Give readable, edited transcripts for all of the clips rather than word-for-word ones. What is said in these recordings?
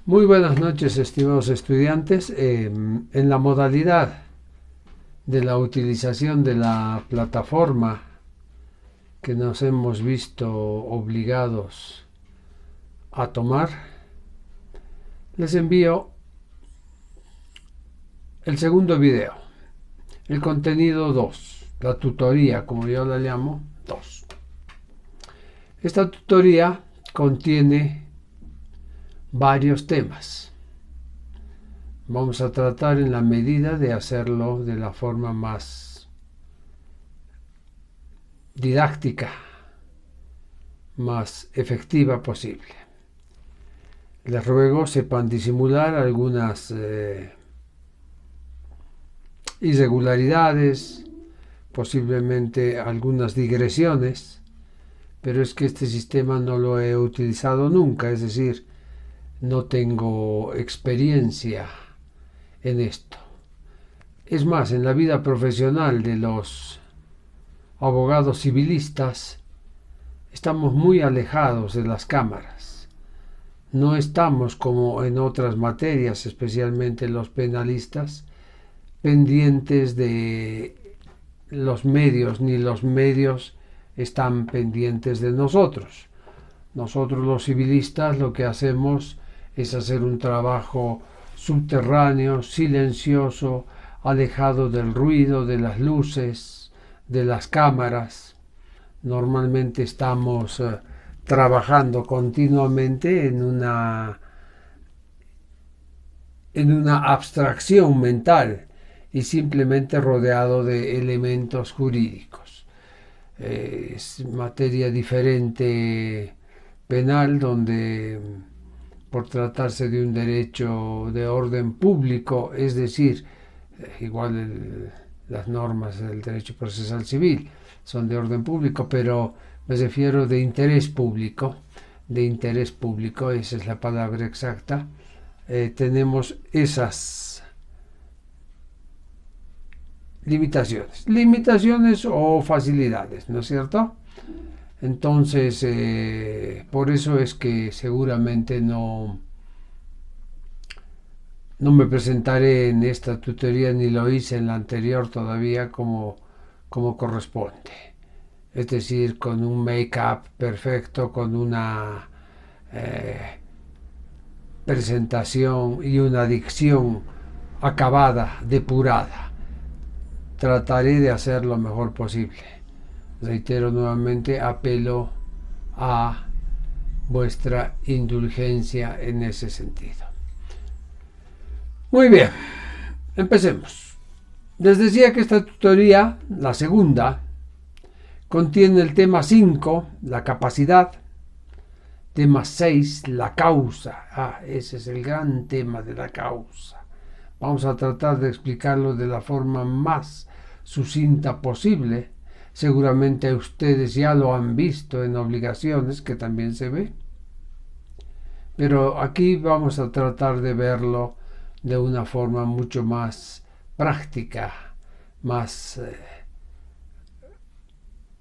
Muy buenas noches, estimados estudiantes. En la modalidad de la utilización de la plataforma que nos hemos visto obligados a tomar, les envío el segundo video, el contenido 2, la tutoría, como yo la llamo, 2. Esta tutoría contiene varios temas. Vamos a tratar en la medida de hacerlo de la forma más didáctica, más efectiva posible. Les ruego sepan disimular algunas irregularidades, posiblemente algunas digresiones, pero es que este sistema no lo he utilizado nunca, es decir, no tengo experiencia en esto. Es más, en la vida profesional de los abogados civilistas estamos muy alejados de las cámaras. No estamos como en otras materias, especialmente los penalistas, pendientes de los medios, ni los medios están pendientes de nosotros. Nosotros los civilistas lo que hacemos es hacer un trabajo subterráneo, silencioso, alejado del ruido, de las luces, de las cámaras. Normalmente estamos trabajando continuamente en una abstracción mental y simplemente rodeado de elementos jurídicos. Es materia diferente penal, donde por tratarse de un derecho de orden público, es decir, las normas del derecho procesal civil son de orden público, pero me refiero de interés público, esa es la palabra exacta. Tenemos esas limitaciones o facilidades, ¿no es cierto? Entonces, por eso es que seguramente no me presentaré en esta tutoría, ni lo hice en la anterior todavía como corresponde. Es decir, con un make-up perfecto, con una presentación y una dicción acabada, depurada. Trataré de hacer lo mejor posible. Reitero nuevamente, apelo a vuestra indulgencia en ese sentido. Muy bien, empecemos. Les decía que esta tutoría, la segunda, contiene el tema 5, la capacidad, tema 6, la causa. Ese es el gran tema de la causa. Vamos a tratar de explicarlo de la forma más sucinta posible. Seguramente ustedes ya lo han visto en obligaciones, que también se ve. Pero aquí vamos a tratar de verlo de una forma mucho más práctica, más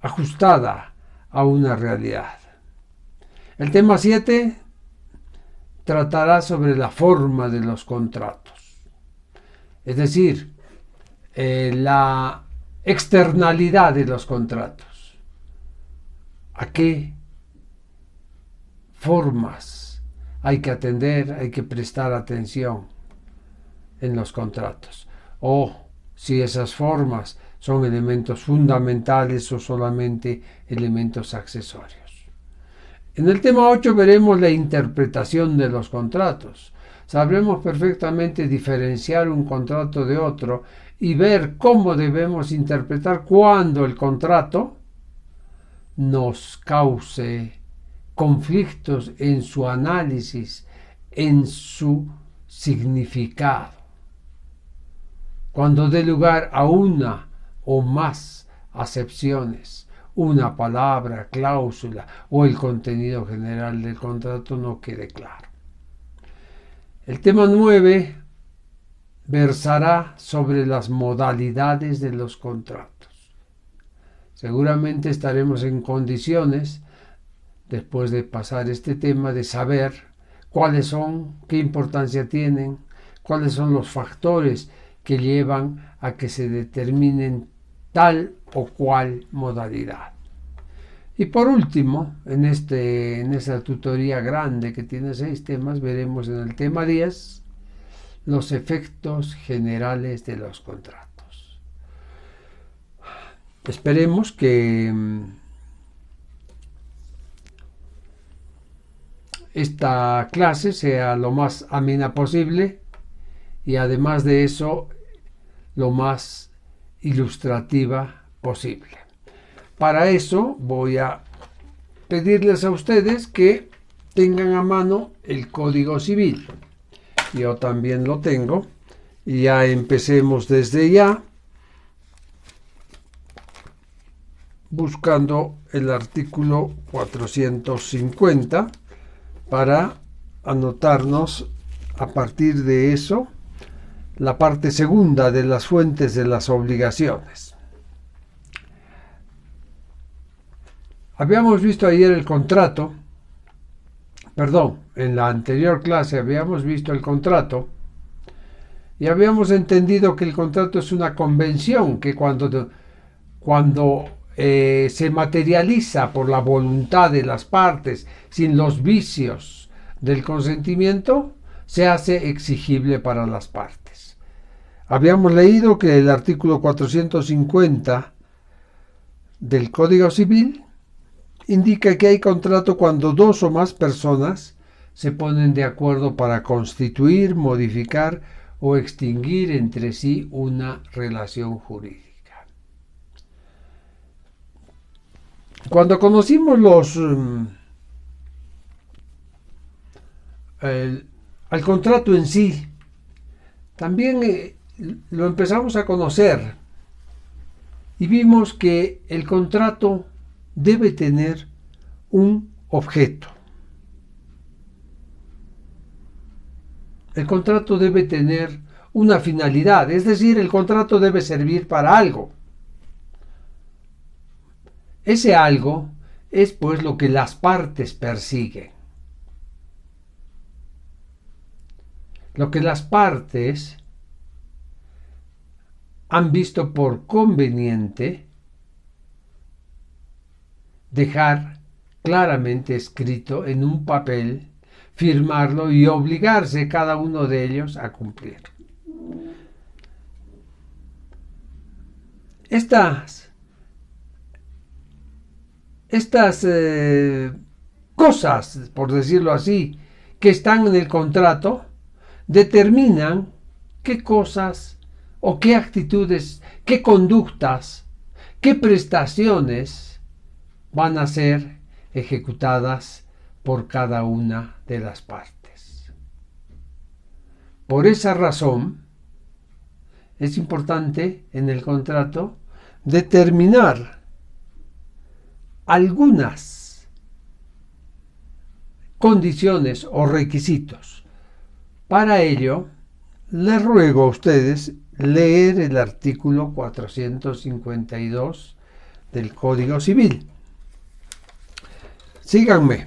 ajustada a una realidad. El tema 7 tratará sobre la forma de los contratos, es decir, la externalidad de los contratos. ¿A qué formas hay que atender, hay que prestar atención en los contratos? O si esas formas son elementos fundamentales o solamente elementos accesorios. En el tema 8 veremos la interpretación de los contratos. Sabremos perfectamente diferenciar un contrato de otro y ver cómo debemos interpretar cuando el contrato nos cause conflictos en su análisis, en su significado. Cuando dé lugar a una o más acepciones, una palabra, cláusula o el contenido general del contrato no quede claro. El tema 9 versará sobre las modalidades de los contratos. Seguramente estaremos en condiciones, después de pasar este tema, de saber cuáles son, qué importancia tienen, cuáles son los factores que llevan a que se determinen tal o cual modalidad. Y por último, en esta tutoría grande que tiene 6 temas, veremos en el tema 10 los efectos generales de los contratos. Esperemos que esta clase sea lo más amena posible y además de eso lo más ilustrativa posible. Para eso voy a pedirles a ustedes que tengan a mano el Código Civil. Yo también lo tengo y ya empecemos desde ya buscando el artículo 450 para anotarnos a partir de eso la parte segunda de las fuentes de las obligaciones. Habíamos visto ayer el contrato, en la anterior clase habíamos visto el contrato y habíamos entendido que el contrato es una convención que cuando se materializa por la voluntad de las partes sin los vicios del consentimiento, se hace exigible para las partes. Habíamos leído que el artículo 450 del Código Civil indica que hay contrato cuando 2 o más personas se ponen de acuerdo para constituir, modificar o extinguir entre sí una relación jurídica. Cuando conocimos al contrato en sí, también lo empezamos a conocer y vimos que el contrato debe tener un objeto. El contrato debe tener una finalidad, es decir, el contrato debe servir para algo. Ese algo es pues lo que las partes persiguen. Lo que las partes han visto por conveniente dejar claramente escrito en un papel, firmarlo y obligarse cada uno de ellos a cumplir. Estas cosas, por decirlo así, que están en el contrato, determinan qué cosas o qué actitudes, qué conductas, qué prestaciones van a ser ejecutadas por cada una de las partes. Por esa razón, es importante en el contrato determinar algunas condiciones o requisitos. Para ello, les ruego a ustedes leer el artículo 452 del Código Civil. Síganme.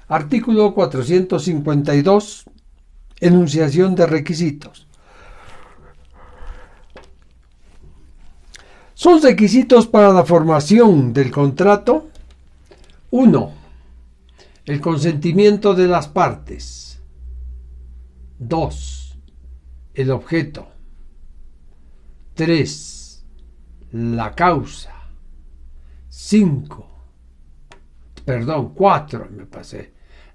Artículo 452, enunciación de requisitos. Son requisitos para la formación del contrato: 1. El consentimiento de las partes. 2. El objeto. 3. La causa. 4,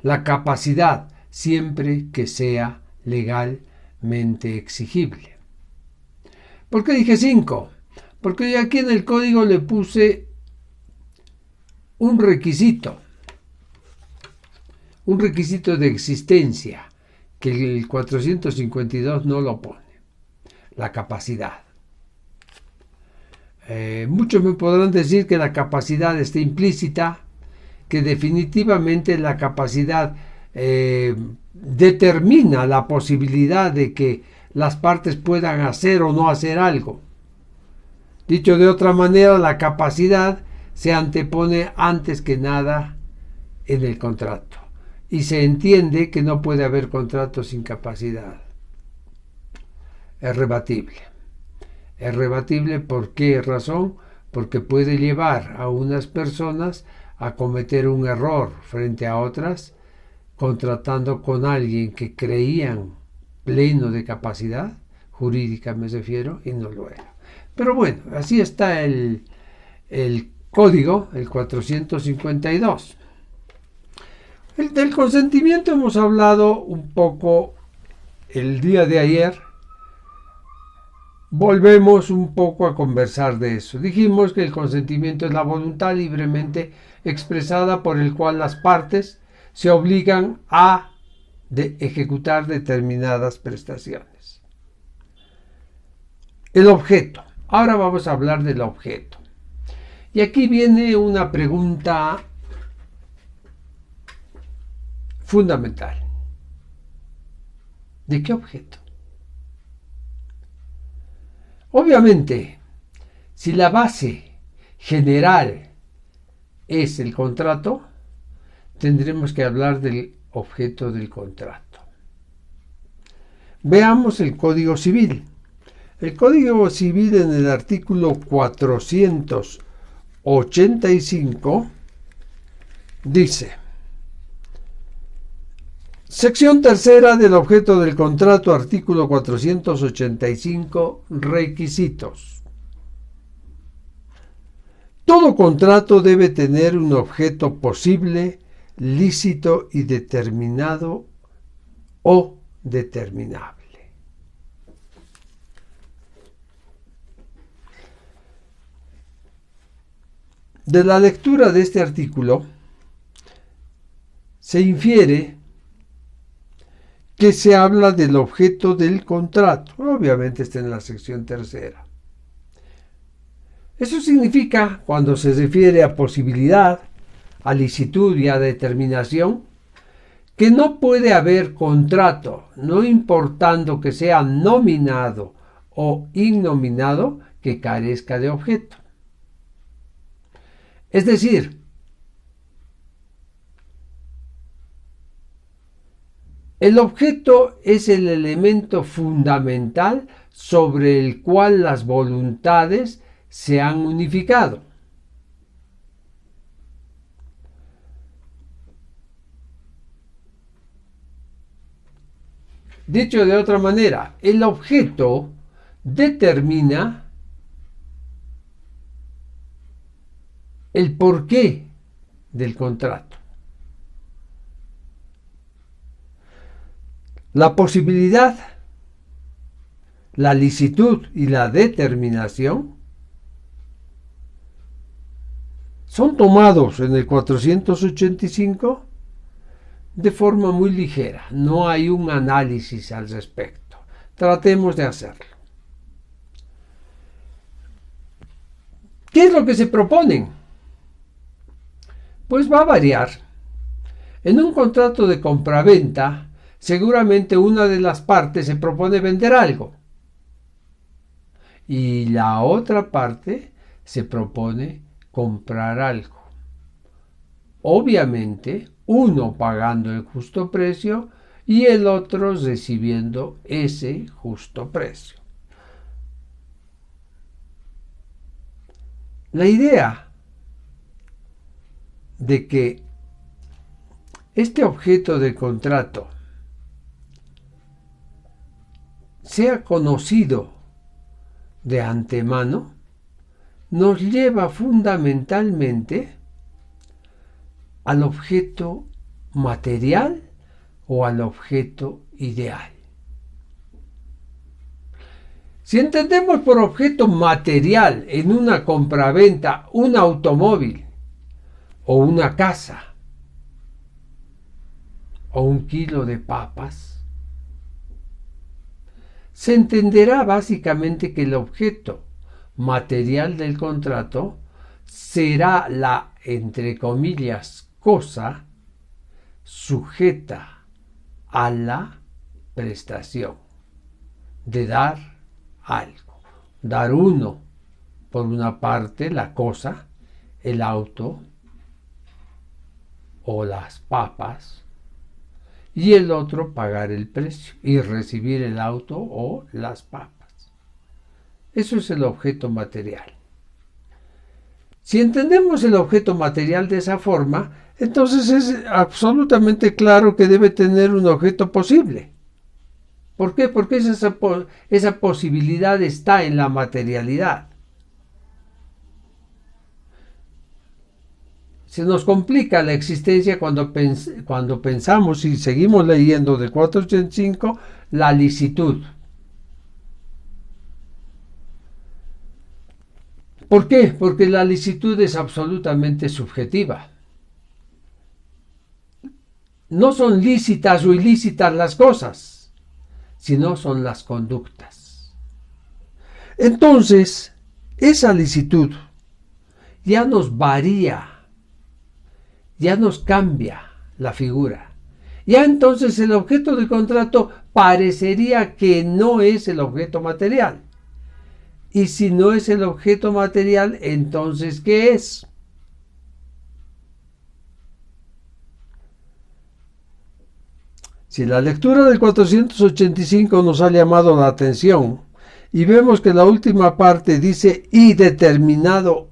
la capacidad, siempre que sea legalmente exigible. ¿Por qué dije 5? Porque yo aquí en el código le puse un requisito de existencia, que el 452 no lo pone: la capacidad. Muchos me podrán decir que la capacidad está implícita, que definitivamente la capacidad determina la posibilidad de que las partes puedan hacer o no hacer algo. Dicho de otra manera, la capacidad se antepone antes que nada en el contrato. y se entiende que no puede haber contrato sin capacidad. Es rebatible. Es rebatible ¿por qué razón? Porque puede llevar a unas personas a cometer un error frente a otras, contratando con alguien que creían pleno de capacidad, jurídica me refiero, y no lo era. Pero bueno, así está el código, el 452. Del consentimiento hemos hablado un poco el día de ayer. Volvemos un poco a conversar de eso. Dijimos que el consentimiento es la voluntad libremente expresada por el cual las partes se obligan a ejecutar determinadas prestaciones. El objeto. Ahora vamos a hablar del objeto. Y aquí viene una pregunta fundamental. ¿De qué objeto? Obviamente, si la base general es el contrato, tendremos que hablar del objeto del contrato. Veamos el Código Civil. El Código Civil en el artículo 485 dice: sección tercera del objeto del contrato, artículo 485, requisitos. Todo contrato debe tener un objeto posible, lícito y determinado o determinable. De la lectura de este artículo se infiere que se habla del objeto del contrato. Obviamente está en la sección tercera. Eso significa, cuando se refiere a posibilidad, a licitud y a determinación, que no puede haber contrato, no importando que sea nominado o innominado, que carezca de objeto. Es decir, el objeto es el elemento fundamental sobre el cual las voluntades se han unificado. Dicho de otra manera, el objeto determina el porqué del contrato. La posibilidad, la licitud y la determinación son tomados en el 485 de forma muy ligera. No hay un análisis al respecto. Tratemos de hacerlo. ¿Qué es lo que se proponen? Pues va a variar. En un contrato de compraventa, seguramente una de las partes se propone vender algo y la otra parte se propone comprar algo. Obviamente, uno pagando el justo precio y el otro recibiendo ese justo precio. La idea de que este objeto de contrato sea conocido de antemano nos lleva fundamentalmente al objeto material o al objeto ideal. Si entendemos por objeto material en una compraventa un automóvil o una casa o un kilo de papas, se entenderá básicamente que el objeto material del contrato será la, entre comillas, cosa sujeta a la prestación de dar algo. Dar uno, por una parte, la cosa, el auto o las papas, y el otro pagar el precio y recibir el auto o las papas. Eso es el objeto material. Si entendemos el objeto material de esa forma, entonces es absolutamente claro que debe tener un objeto posible. ¿Por qué? Porque esa posibilidad está en la materialidad. Se nos complica la existencia cuando pensamos y seguimos leyendo del 485 la licitud. ¿Por qué? Porque la licitud es absolutamente subjetiva. No son lícitas o ilícitas las cosas, sino son las conductas. Entonces, esa licitud ya nos varía, ya nos cambia la figura. Ya entonces el objeto del contrato parecería que no es el objeto material. Y si no es el objeto material, entonces ¿qué es? Si la lectura del 485 nos ha llamado la atención y vemos que la última parte dice y determinado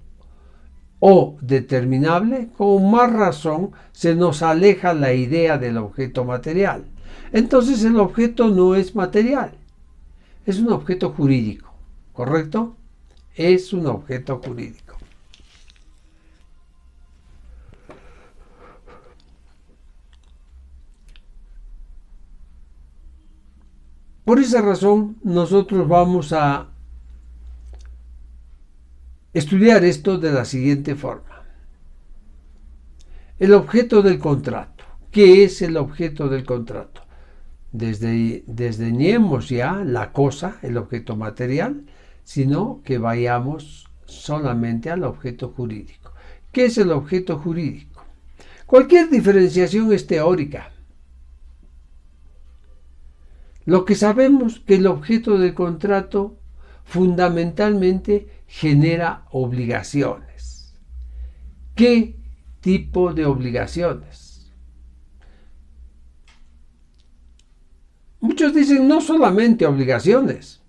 o determinable, con más razón se nos aleja la idea del objeto material. Entonces el objeto no es material, es un objeto jurídico, ¿correcto? Es un objeto jurídico. Por esa razón, nosotros vamos a estudiar esto de la siguiente forma. El objeto del contrato. ¿Qué es el objeto del contrato? Desdeñemos ya la cosa, el objeto material, sino que vayamos solamente al objeto jurídico. ¿Qué es el objeto jurídico? Cualquier diferenciación es teórica. Lo que sabemos que el objeto del contrato fundamentalmente genera obligaciones. ¿Qué tipo de obligaciones? Muchos dicen no solamente obligaciones.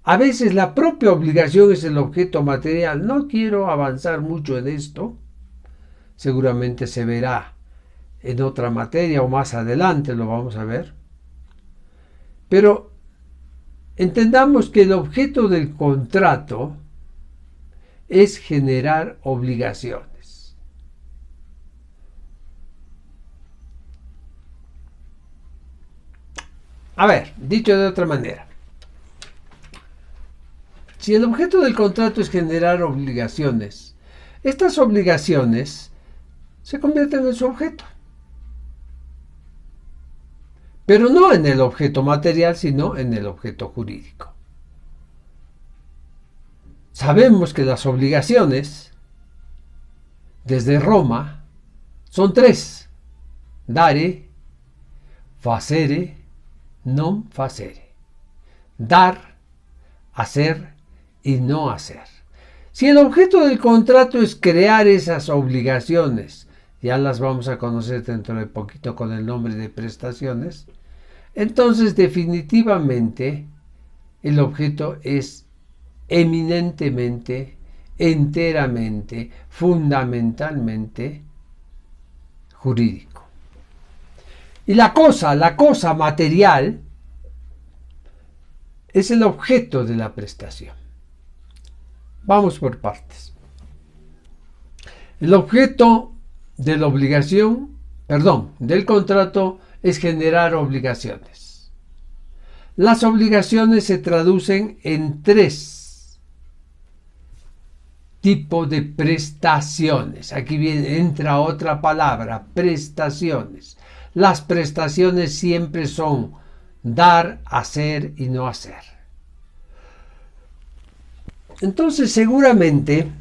A veces la propia obligación es el objeto material. No quiero avanzar mucho en esto. Seguramente se verá en otra materia o más adelante lo vamos a ver. Pero entendamos que el objeto del contrato es generar obligaciones. A ver, dicho de otra manera, si el objeto del contrato es generar obligaciones, estas obligaciones se convierten en su objeto. Pero no en el objeto material, sino en el objeto jurídico. Sabemos que las obligaciones, desde Roma, son tres: dare, facere, non facere. Dar, hacer y no hacer. Si el objeto del contrato es crear esas obligaciones, ya las vamos a conocer dentro de poquito con el nombre de prestaciones, entonces definitivamente el objeto es eminentemente, enteramente, fundamentalmente jurídico. Y la cosa material es el objeto de la prestación. Vamos por partes. El objeto de la obligación, del contrato es generar obligaciones. Las obligaciones se traducen en tres tipos de prestaciones. Aquí entra otra palabra, prestaciones. Las prestaciones siempre son dar, hacer y no hacer. Entonces, seguramente,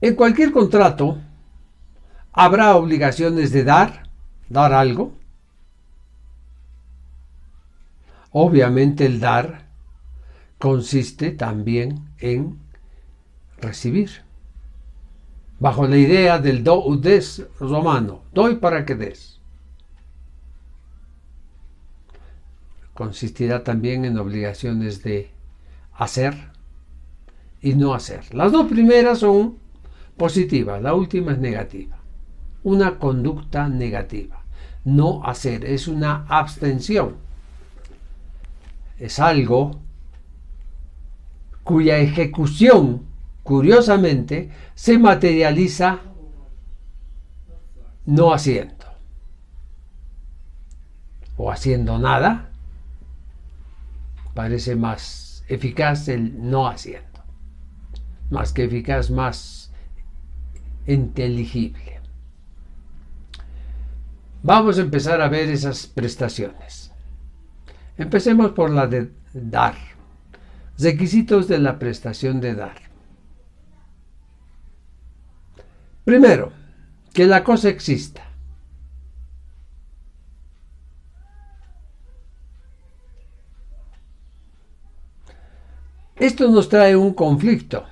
en cualquier contrato habrá obligaciones de dar algo. Obviamente el dar consiste también en recibir. bajo la idea del do ut des romano, doy para que des. Consistirá también en obligaciones de hacer y no hacer. Las dos primeras son positivas, la última es negativa. Una conducta negativa. No hacer es una abstención. Es algo cuya ejecución, curiosamente, se materializa no haciendo. O haciendo nada. Parece más eficaz el no haciendo. Más que eficaz, más inteligible. Vamos a empezar a ver esas prestaciones. Empecemos por la de dar. Requisitos de la prestación de dar. Primero, que la cosa exista. Esto nos trae un conflicto.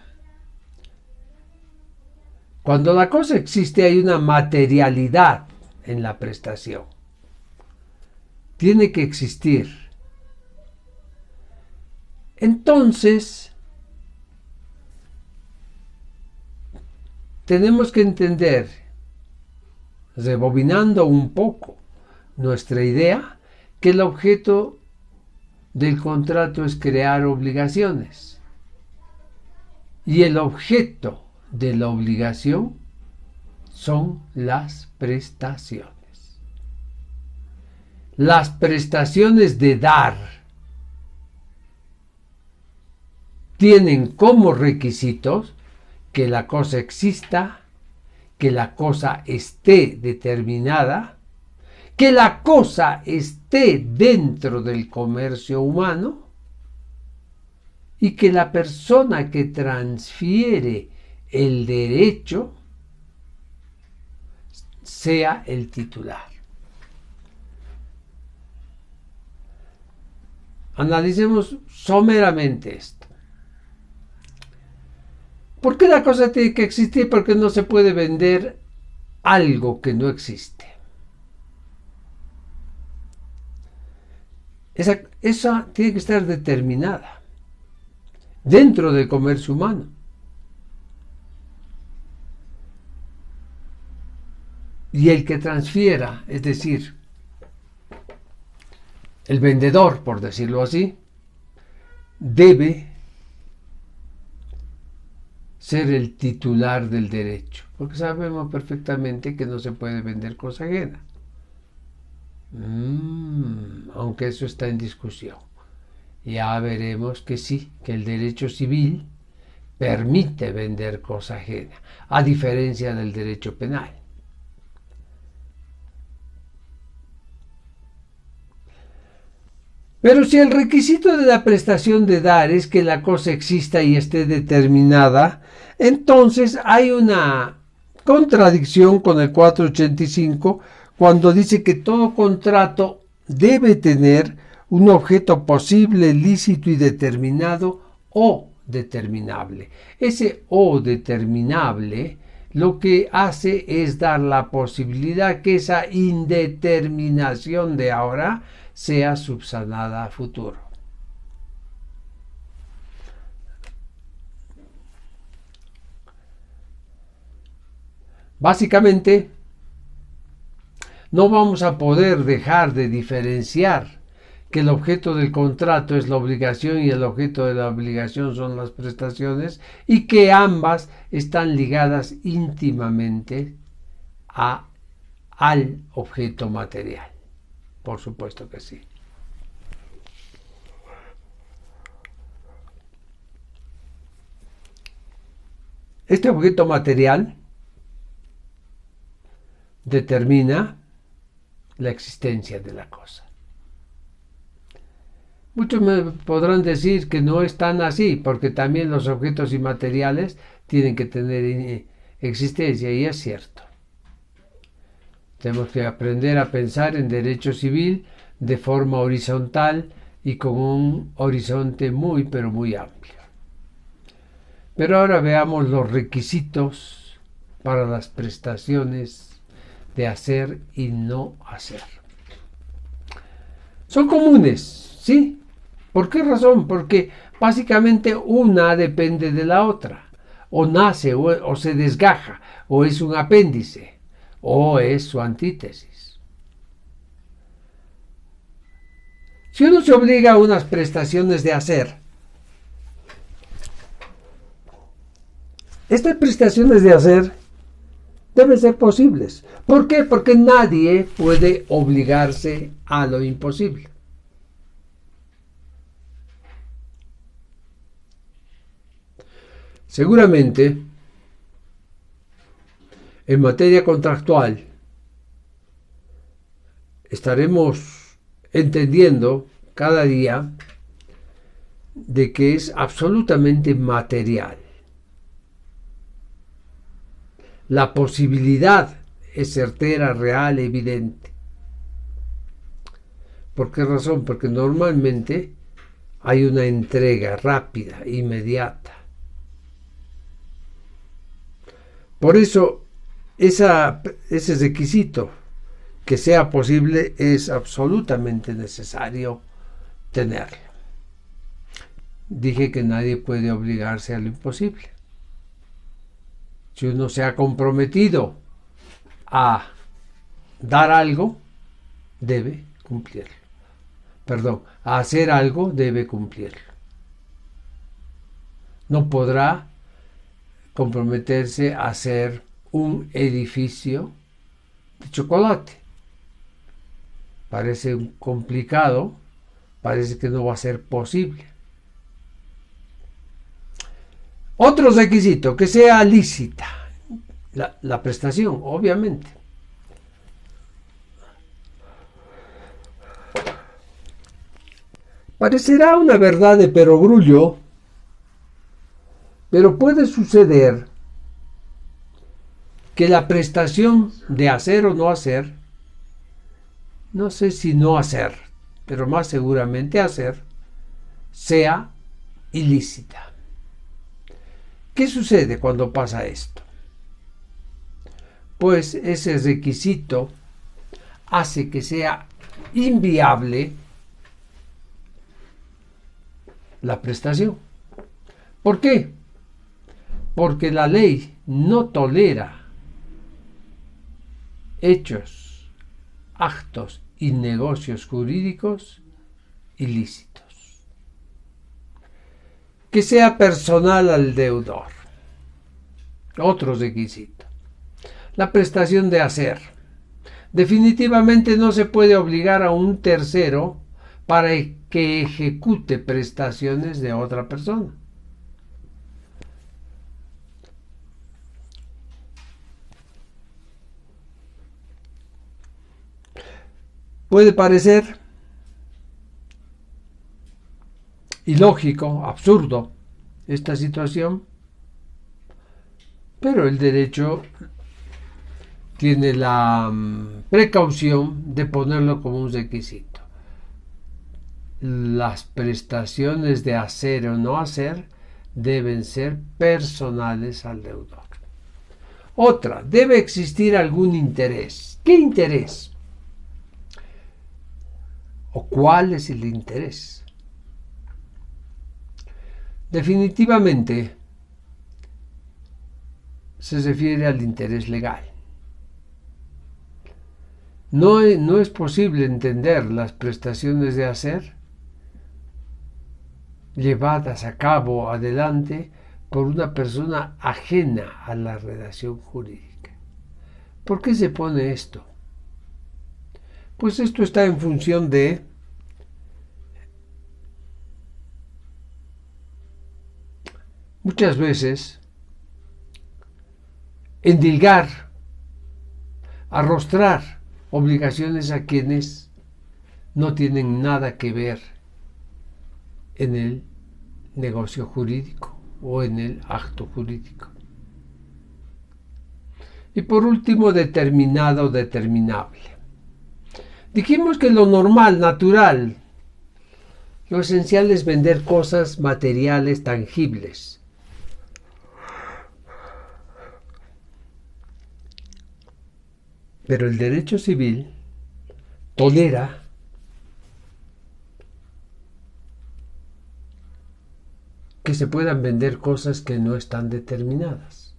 Cuando la cosa existe hay una materialidad en la prestación. Tiene que existir. Entonces, tenemos que entender, rebobinando un poco nuestra idea, que el objeto del contrato es crear obligaciones. Y el objeto de la obligación son las prestaciones. Las prestaciones de dar tienen como requisitos que la cosa exista, que la cosa esté determinada, que la cosa esté dentro del comercio humano y que la persona que transfiere el derecho sea el titular. Analicemos someramente esto. ¿Por qué la cosa tiene que existir? Porque no se puede vender algo que no existe. Esa tiene que estar determinada dentro del comercio humano. Y el que transfiera, es decir, el vendedor, por decirlo así, debe ser el titular del derecho, porque sabemos perfectamente que no se puede vender cosa ajena. Aunque eso está en discusión. Ya veremos que sí, que el derecho civil permite vender cosa ajena, a diferencia del derecho penal. Pero si el requisito de la prestación de dar es que la cosa exista y esté determinada, entonces hay una contradicción con el 485 cuando dice que todo contrato debe tener un objeto posible, lícito y determinado o determinable. Ese o determinable lo que hace es dar la posibilidad que esa indeterminación de ahora sea subsanada a futuro. Básicamente, no vamos a poder dejar de diferenciar que el objeto del contrato es la obligación y el objeto de la obligación son las prestaciones y que ambas están ligadas íntimamente al objeto material. Por supuesto que sí. Este objeto material determina la existencia de la cosa. Muchos me podrán decir que no es tan así, porque también los objetos inmateriales tienen que tener existencia, y es cierto. Tenemos que aprender a pensar en derecho civil de forma horizontal y con un horizonte muy, pero muy amplio. Pero ahora veamos los requisitos para las prestaciones de hacer y no hacer. Son comunes, ¿sí? ¿Por qué razón? Porque básicamente una depende de la otra. O nace o se desgaja, o es un apéndice, o es su antítesis. Si uno se obliga a unas prestaciones de hacer, estas prestaciones de hacer deben ser posibles. ¿Por qué? Porque nadie puede obligarse a lo imposible. Seguramente, en materia contractual, estaremos entendiendo cada día de que es absolutamente material. La posibilidad es certera, real, evidente. ¿Por qué razón? Porque normalmente hay una entrega rápida, inmediata. Por eso, ese requisito, que sea posible, es absolutamente necesario tenerlo. Dije que nadie puede obligarse a lo imposible. Si uno se ha comprometido a dar algo, debe cumplirlo. Perdón, a hacer algo, debe cumplirlo. No podrá comprometerse a hacer un edificio de chocolate. Parece complicado, parece que no va a ser posible. Otro requisito, que sea lícita la prestación, obviamente. Parecerá una verdad de perogrullo, pero puede suceder que la prestación de hacer o no hacer, no sé si no hacer, pero más seguramente hacer, sea ilícita. ¿Qué sucede cuando pasa esto? Pues ese requisito hace que sea inviable la prestación. ¿Por qué? Porque la ley no tolera hechos, actos y negocios jurídicos ilícitos. Que sea personal al deudor. Otro requisito. La prestación de hacer. Definitivamente no se puede obligar a un tercero para que ejecute prestaciones de otra persona. Puede parecer ilógico, absurdo esta situación, pero el derecho tiene la precaución de ponerlo como un requisito. Las prestaciones de hacer o no hacer deben ser personales al deudor. Otra, debe existir algún interés. ¿Qué interés? ¿O cuál es el interés? Definitivamente se refiere al interés legal. No es posible entender las prestaciones de hacer llevadas a cabo adelante por una persona ajena a la redacción jurídica. ¿Por qué se pone esto? Pues esto está en función de muchas veces endilgar, arrostrar obligaciones a quienes no tienen nada que ver en el negocio jurídico o en el acto jurídico. Y por último, determinado, determinable. Dijimos que lo normal, natural, lo esencial es vender cosas materiales tangibles. Pero el derecho civil tolera que se puedan vender cosas que no están determinadas.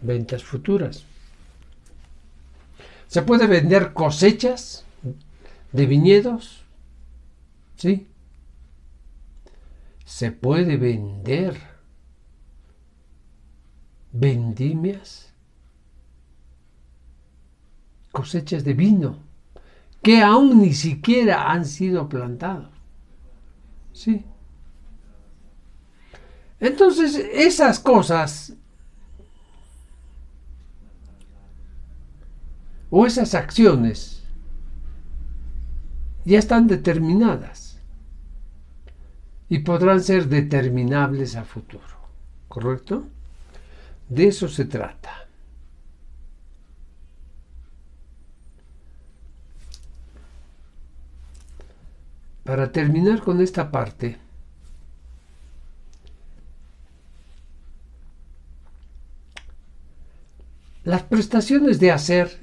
Ventas futuras. Se puede vender cosechas de viñedos, ¿sí? Se puede vender vendimias, cosechas de vino, que aún ni siquiera han sido plantados, ¿sí? Entonces, esas cosas o esas acciones ya están determinadas y podrán ser determinables a futuro, ¿correcto? De eso se trata. Para terminar con esta parte, las prestaciones de hacer,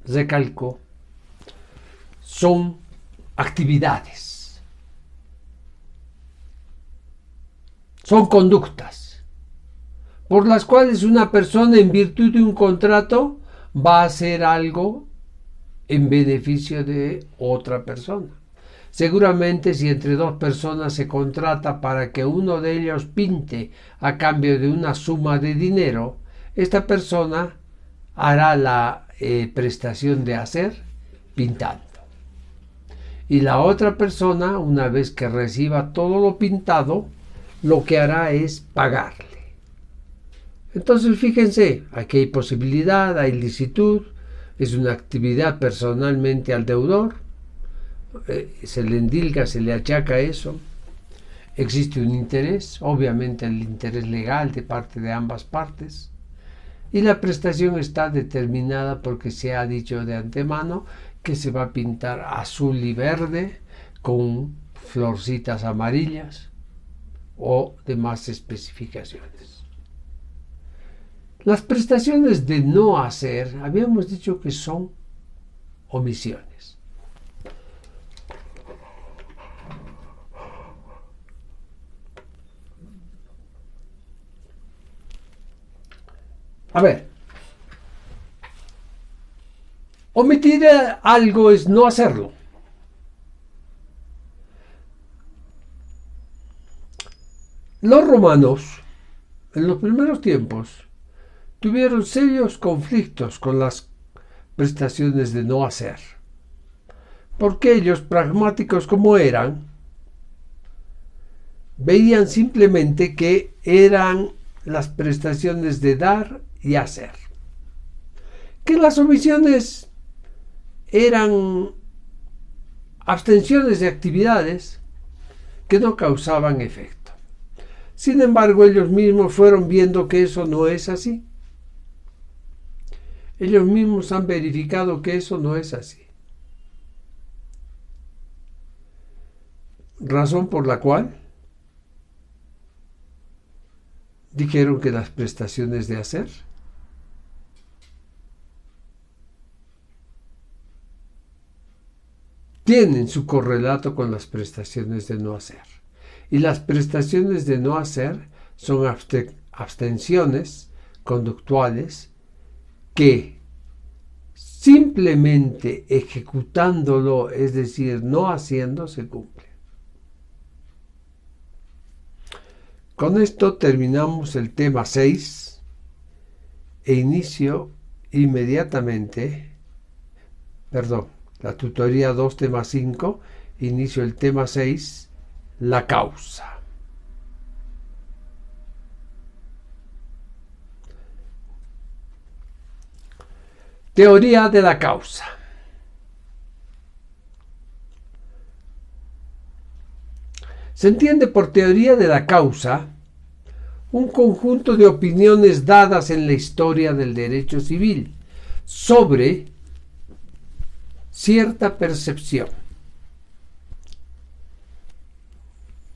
recalco, son actividades, son conductas por las cuales una persona en virtud de un contrato va a hacer algo en beneficio de otra persona. Seguramente si entre dos personas se contrata para que uno de ellos pinte a cambio de una suma de dinero, esta persona hará la prestación de hacer pintando. Y la otra persona, una vez que reciba todo lo pintado, lo que hará es pagarle. Entonces fíjense, aquí hay posibilidad, hay licitud, es una actividad personalmente al deudor, se le endilga, se le achaca eso. Existe un interés, obviamente el interés legal de parte de ambas partes. Y la prestación está determinada porque se ha dicho de antemano que se va a pintar azul y verde con florcitas amarillas o demás especificaciones. Las prestaciones de no hacer, habíamos dicho que son omisiones. A ver, omitir algo es no hacerlo. Los romanos, en los primeros tiempos, tuvieron serios conflictos con las prestaciones de no hacer, porque ellos, pragmáticos como eran, veían simplemente que eran las prestaciones de dar y hacer, que las omisiones eran abstenciones de actividades que no causaban efecto. Sin embargo, ellos mismos fueron viendo que eso no es así. Ellos mismos han verificado que eso no es así. Razón por la cual dijeron que las prestaciones de hacer tienen su correlato con las prestaciones de no hacer. Y las prestaciones de no hacer son abstenciones conductuales que simplemente ejecutándolo, es decir, no haciendo, se cumple. Con esto terminamos el tema 6 e inicio inmediatamente, la tutoría 2, tema 5, inicio el tema 6, la causa. Teoría de la causa. Se entiende por teoría de la causa un conjunto de opiniones dadas en la historia del derecho civil sobre cierta percepción.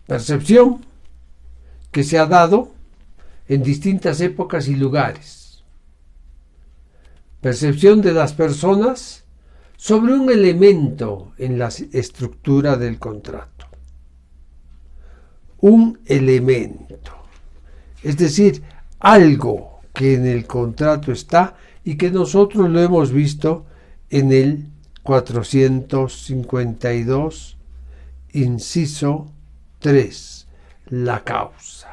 Percepción que se ha dado en distintas épocas y lugares. percepción de las personas sobre un elemento en la estructura del contrato. Un elemento, es decir, algo que en el contrato está y que nosotros lo hemos visto en el 452, inciso 3, la causa.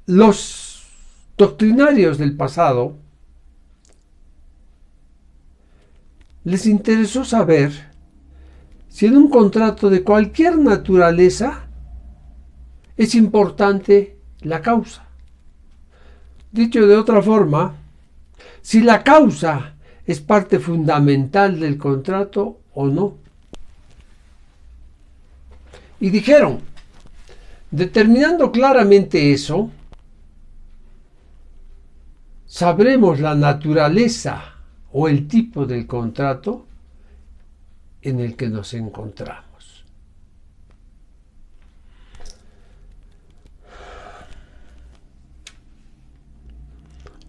Los doctrinarios del pasado les interesó saber si en un contrato de cualquier naturaleza es importante la causa. Dicho de otra forma, si la causa es parte fundamental del contrato o no. Y dijeron, determinando claramente eso, sabremos la naturaleza o el tipo del contrato en el que nos encontramos.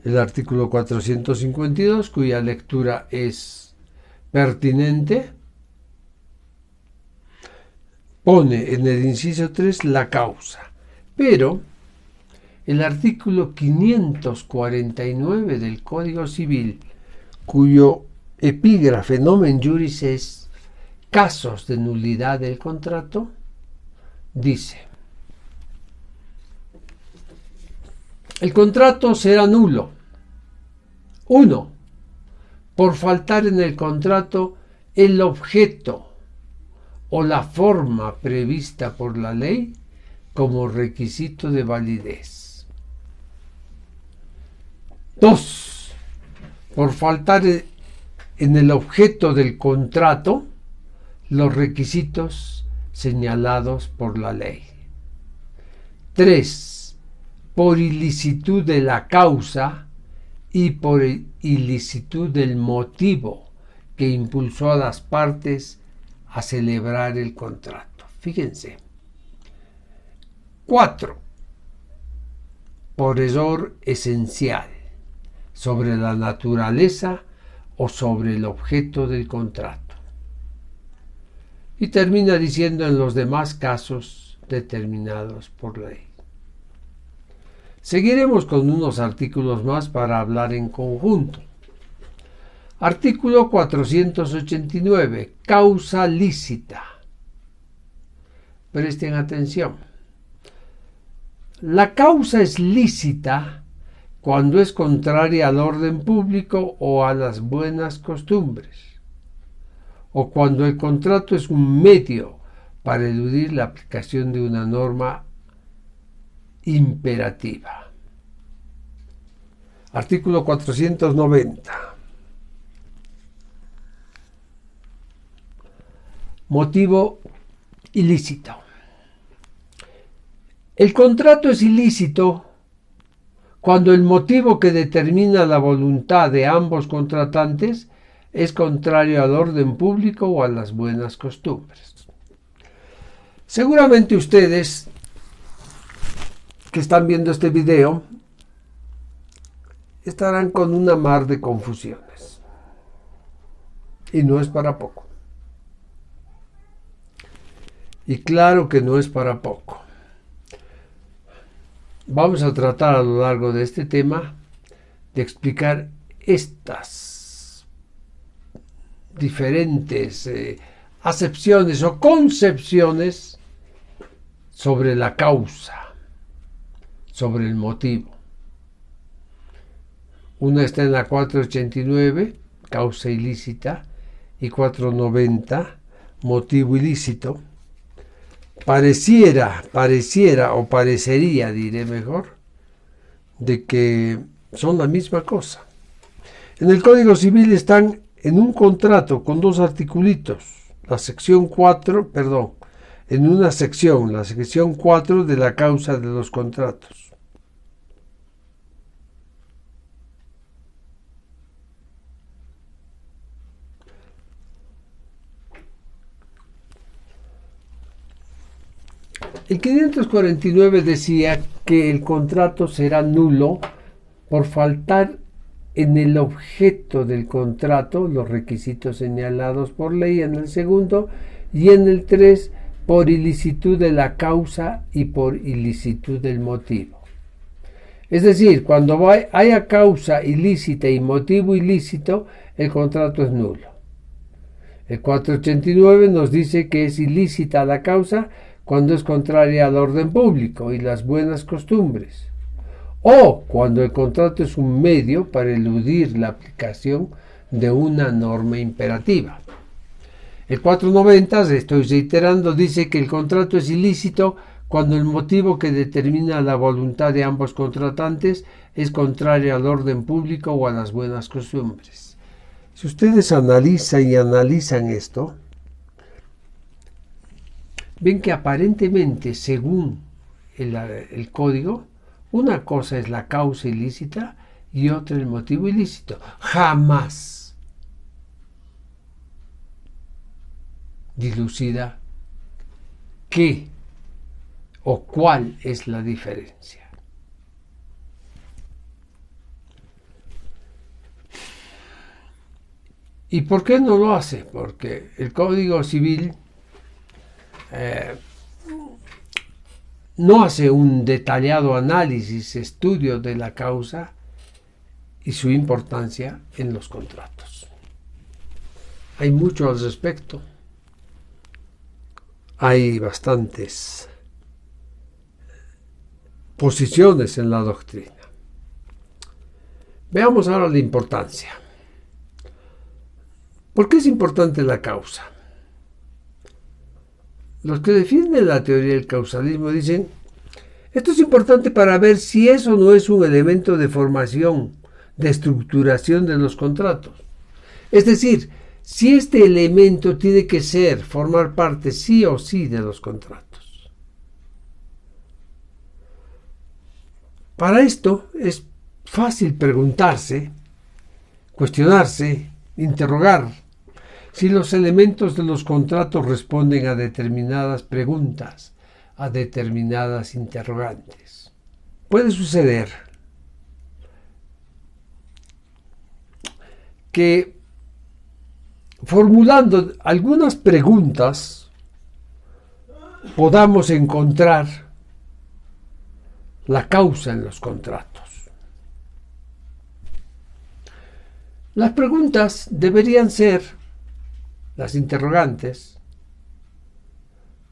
El artículo 452, cuya lectura es pertinente, pone en el inciso 3 la causa, pero el artículo 549 del Código Civil, cuyo epígrafe nomen juris es casos de nulidad del contrato, dice: el contrato será nulo, 1. Por faltar en el contrato el objeto o la forma prevista por la ley como requisito de validez. 2. Por faltar en el objeto del contrato los requisitos señalados por la ley. 3. Por ilicitud de la causa y por ilicitud del motivo que impulsó a las partes a celebrar el contrato. Fíjense. 4. Por error esencial sobre la naturaleza o sobre el objeto del contrato. Y termina diciendo en los demás casos determinados por ley. Seguiremos con unos artículos más para hablar en conjunto. Artículo 489. Causa lícita. Presten atención. La causa es lícita cuando es contraria al orden público o a las buenas costumbres, o cuando el contrato es un medio para eludir la aplicación de una norma imperativa. Artículo 490. Motivo ilícito. El contrato es ilícito cuando el motivo que determina la voluntad de ambos contratantes es contrario al orden público o a las buenas costumbres. Seguramente ustedes que están viendo este video estarán con una mar de confusiones. Y no es para poco. Y claro que no es para poco. Vamos a tratar a lo largo de este tema de explicar estas diferentes acepciones o concepciones sobre la causa, sobre el motivo. Una está en la 489, causa ilícita, y 490, motivo ilícito. Parecería, diré mejor, de que son la misma cosa. En el Código Civil están en un contrato con dos articulitos, la sección 4, en una sección, la sección 4 de la causa de los contratos. El 549 decía que el contrato será nulo por faltar en el objeto del contrato los requisitos señalados por ley en el segundo, y en el 3 por ilicitud de la causa y por ilicitud del motivo. Es decir, cuando haya causa ilícita y motivo ilícito, el contrato es nulo. El 489 nos dice que es ilícita la causa cuando es contraria al orden público y las buenas costumbres, o cuando el contrato es un medio para eludir la aplicación de una norma imperativa. El 490, estoy reiterando, dice que el contrato es ilícito cuando el motivo que determina la voluntad de ambos contratantes es contrario al orden público o a las buenas costumbres. Si ustedes analizan esto, ven que aparentemente, según el código, una cosa es la causa ilícita y otra el motivo ilícito. Jamás dilucida qué o cuál es la diferencia. ¿Y por qué no lo hace? Porque el Código Civil no hace un detallado análisis, estudio de la causa y su importancia en los contratos. Hay mucho al respecto. Hay bastantes posiciones en la doctrina. Veamos ahora la importancia. ¿Por qué es importante la causa? Los que defienden la teoría del causalismo dicen, esto es importante para ver si eso no es un elemento de formación, de estructuración de los contratos. Es decir, si este elemento tiene que formar parte sí o sí de los contratos. Para esto es fácil preguntarse, cuestionarse, interrogar si los elementos de los contratos responden a determinadas preguntas, a determinadas interrogantes. Puede suceder que formulando algunas preguntas podamos encontrar la causa en los contratos. Las preguntas deberían ser, las interrogantes,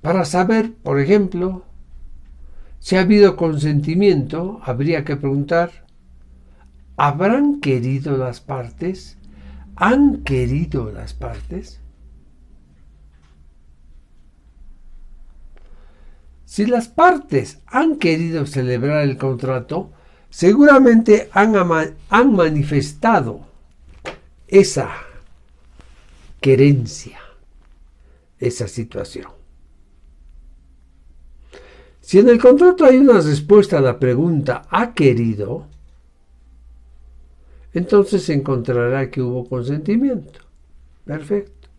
para saber, por ejemplo, si ha habido consentimiento, habría que preguntar, ¿habrán querido las partes? ¿Han querido las partes? Si las partes han querido celebrar el contrato, seguramente han manifestado esa querencia, esa situación. Si en el contrato hay una respuesta a la pregunta ¿ha querido?, entonces se encontrará que hubo consentimiento. Perfecto.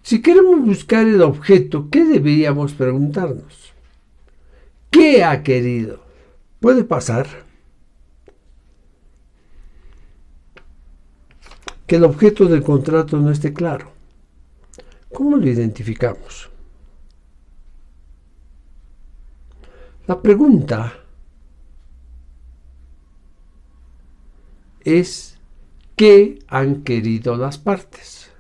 Si queremos buscar el objeto, ¿qué deberíamos preguntarnos? ¿Qué ha querido? Puede pasar que el objeto del contrato no esté claro. ¿Cómo lo identificamos? La pregunta es ¿qué han querido las partes?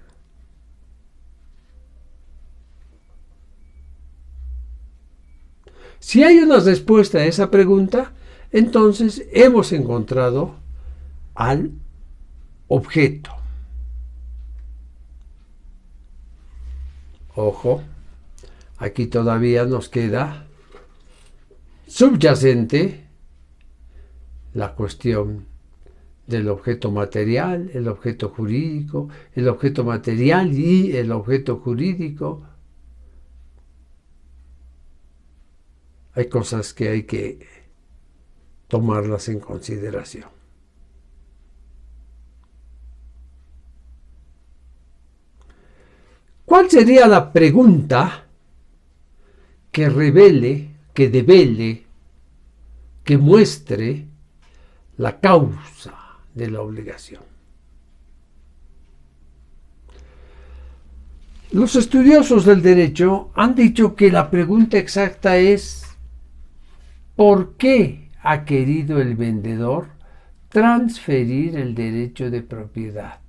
Si hay una respuesta a esa pregunta, entonces hemos encontrado al objeto. Ojo, aquí todavía nos queda subyacente la cuestión del objeto material, el objeto jurídico, el objeto material y el objeto jurídico. Hay cosas que hay que tomarlas en consideración. ¿Cuál ¿Cuál sería la pregunta que revele, que devele, que muestre la causa de la obligación? Los estudiosos del derecho han dicho que la pregunta exacta es ¿por qué ha querido el vendedor transferir el derecho de propiedad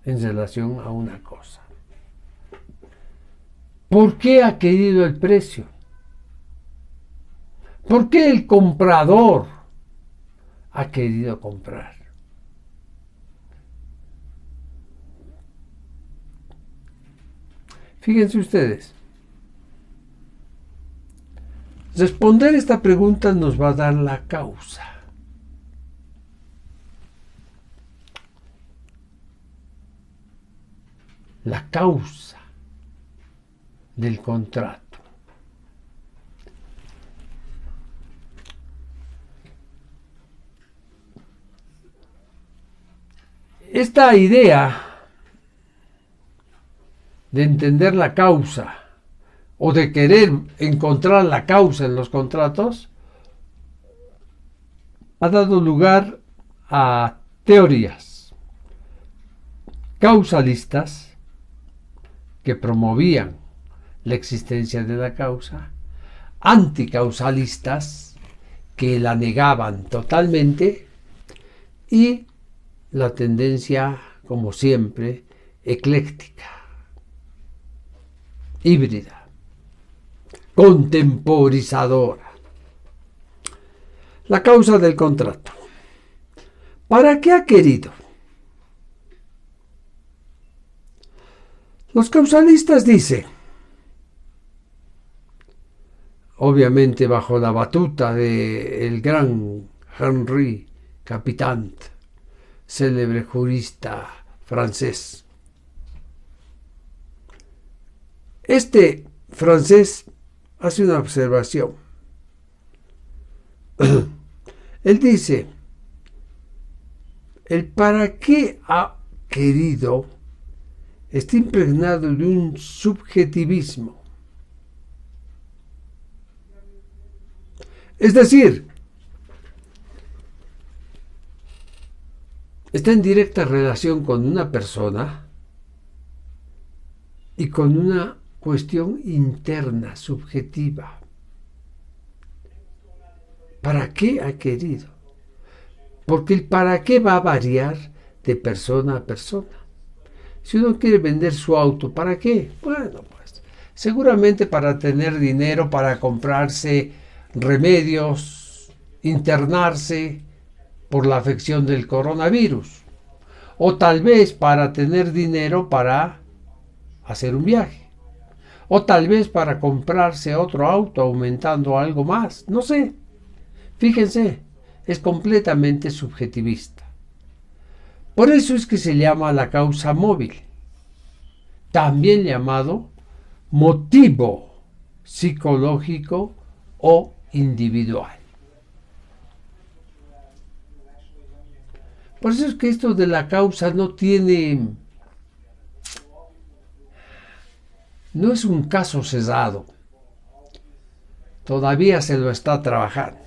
en relación a una cosa? ¿Por qué ha querido el precio? ¿Por qué el comprador ha querido comprar? Fíjense ustedes, responder esta pregunta nos va a dar la causa. La causa del contrato. Esta idea de entender la causa o de querer encontrar la causa en los contratos ha dado lugar a teorías causalistas que promovían la existencia de la causa, anticausalistas que la negaban totalmente y la tendencia, como siempre, ecléctica, híbrida, contemporizadora. La causa del contrato. ¿Para qué ha querido? Los causalistas dicen, obviamente bajo la batuta del gran Henri Capitant, célebre jurista francés. Este francés hace una observación. Él dice, el para qué ha querido está impregnado de un subjetivismo. Es decir, está en directa relación con una persona y con una cuestión interna, subjetiva. ¿Para qué ha querido? Porque el para qué va a variar de persona a persona. Si uno quiere vender su auto, ¿para qué? Bueno, pues seguramente para tener dinero, para comprarse remedios, internarse por la afección del coronavirus. O tal vez para tener dinero para hacer un viaje. O tal vez para comprarse otro auto aumentando algo más. No sé. Fíjense, es completamente subjetivista. Por eso es que se llama la causa móvil, también llamado motivo psicológico o individual. Por eso es que esto de la causa no es un caso cesado. Todavía se lo está trabajando.